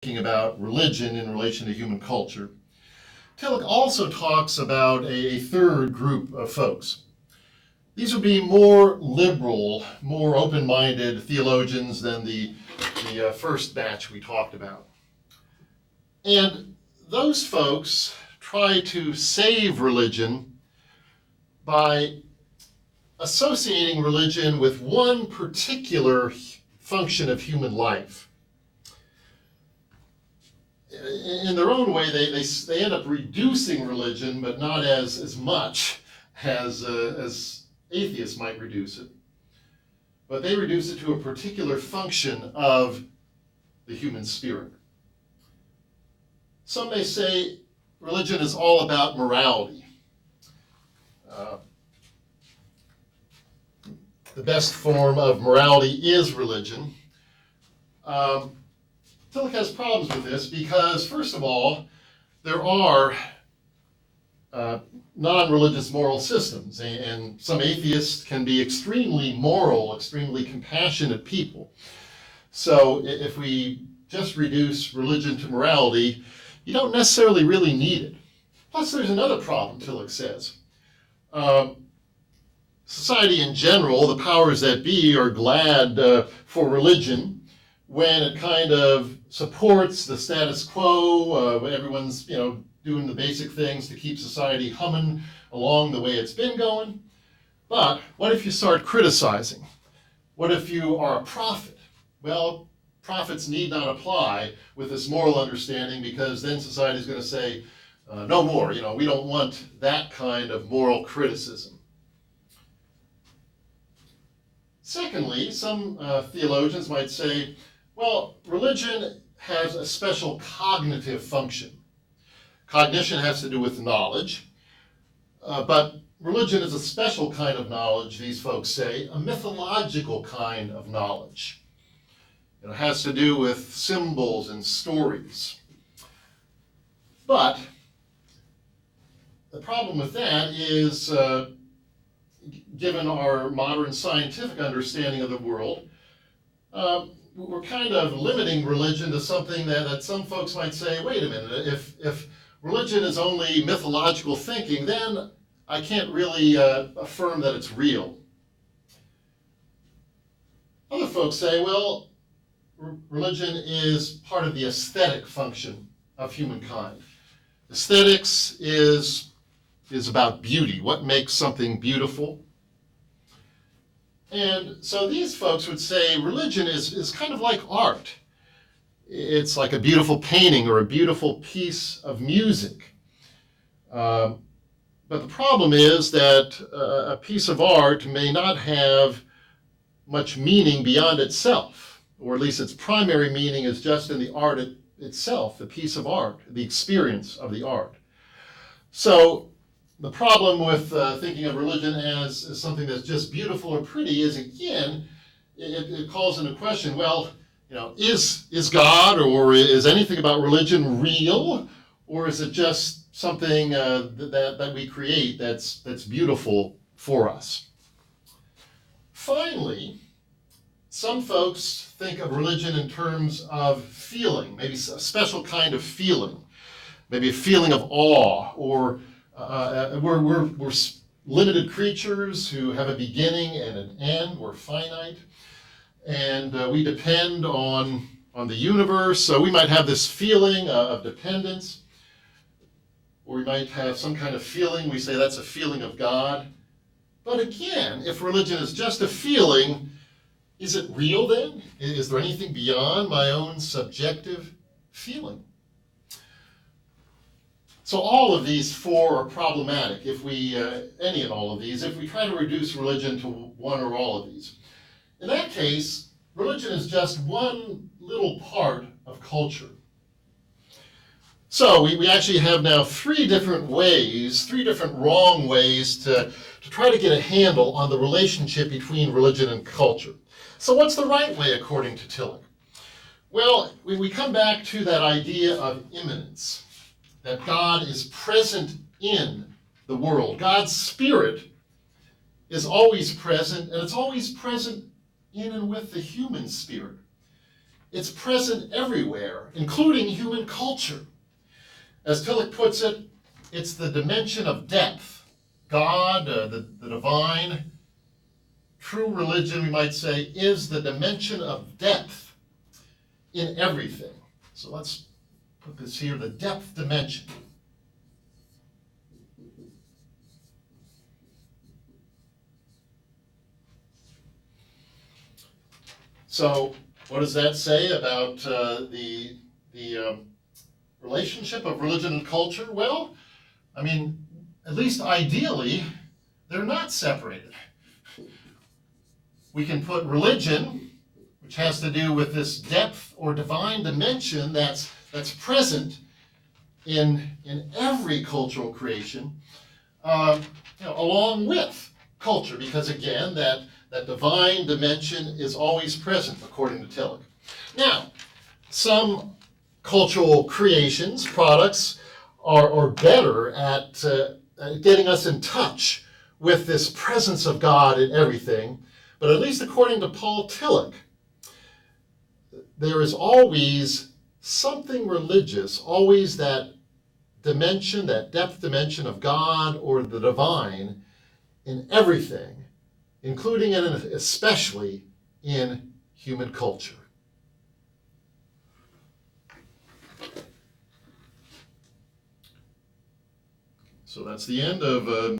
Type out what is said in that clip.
thinking about religion in relation to human culture, Tillich also talks about a third group of folks. These would be more liberal, more open-minded theologians than the first batch we talked about. And those folks try to save religion by associating religion with one particular function of human life. In their own way, they end up reducing religion, but not as much as atheists might reduce it. But they reduce it to a particular function of the human spirit. Some may say religion is all about morality. The best form of morality is religion. Tillich has problems with this because, first of all, there are non-religious moral systems, and some atheists can be extremely moral, extremely compassionate people. So if we just reduce religion to morality, you don't necessarily really need it. Plus, there's another problem, Tillich says. Society in general, the powers that be, are glad for religion when it kind of supports the status quo, everyone's doing the basic things to keep society humming along the way it's been going. But what if you start criticizing? What if you are a prophet? Well, prophets need not apply with this moral understanding, because then society is going to say, no more, we don't want that kind of moral criticism. Secondly, some theologians might say, well, religion has a special cognitive function. Cognition has to do with knowledge, but religion is a special kind of knowledge, these folks say, a mythological kind of knowledge. It has to do with symbols and stories. But the problem with that is, given our modern scientific understanding of the world, we're kind of limiting religion to something that some folks might say, wait a minute, if religion is only mythological thinking, then I can't really affirm that it's real. Other folks say, well, religion is part of the aesthetic function of humankind. Aesthetics is about beauty, what makes something beautiful. And so these folks would say religion is kind of like art. It's like a beautiful painting or a beautiful piece of music. But the problem is that a piece of art may not have much meaning beyond itself, or at least its primary meaning is just in the art itself, the piece of art, the experience of the art. So the problem with thinking of religion as something that's just beautiful or pretty is, again, it calls into question, well, is God or is anything about religion real, or is it just something that we create that's beautiful for us? Finally, some folks think of religion in terms of feeling, maybe a special kind of feeling, maybe a feeling of awe, or we're limited creatures who have a beginning and an end. We're finite, and we depend on the universe. So we might have this feeling of dependence, or we might have some kind of feeling. We say that's a feeling of God. But again, if religion is just a feeling, is it real then? Is there anything beyond my own subjective feeling? So all of these four are problematic, if we, any and all of these, if we try to reduce religion to one or all of these. In that case, religion is just one little part of culture. So we actually have now three different wrong ways to try to get a handle on the relationship between religion and culture. So what's the right way according to Tillich? Well, we come back to that idea of immanence, that God is present in the world. God's Spirit is always present, and it's always present in and with the human spirit. It's present everywhere, including human culture. As Tillich puts it, it's the dimension of depth. God, the divine, true religion, we might say, is the dimension of depth in everything. So let's put this here, the depth dimension. So what does that say about the relationship of religion and culture? Well, I mean, at least ideally, they're not separated. We can put religion, which has to do with this depth or divine dimension that's present in every cultural creation, along with culture, because again, that divine dimension is always present, according to Tillich. Now, some cultural creations, products, are better at getting us in touch with this presence of God in everything, but at least according to Paul Tillich, there is always something religious, always that dimension, that depth dimension of God or the divine in everything, including and especially in human culture. So that's the end of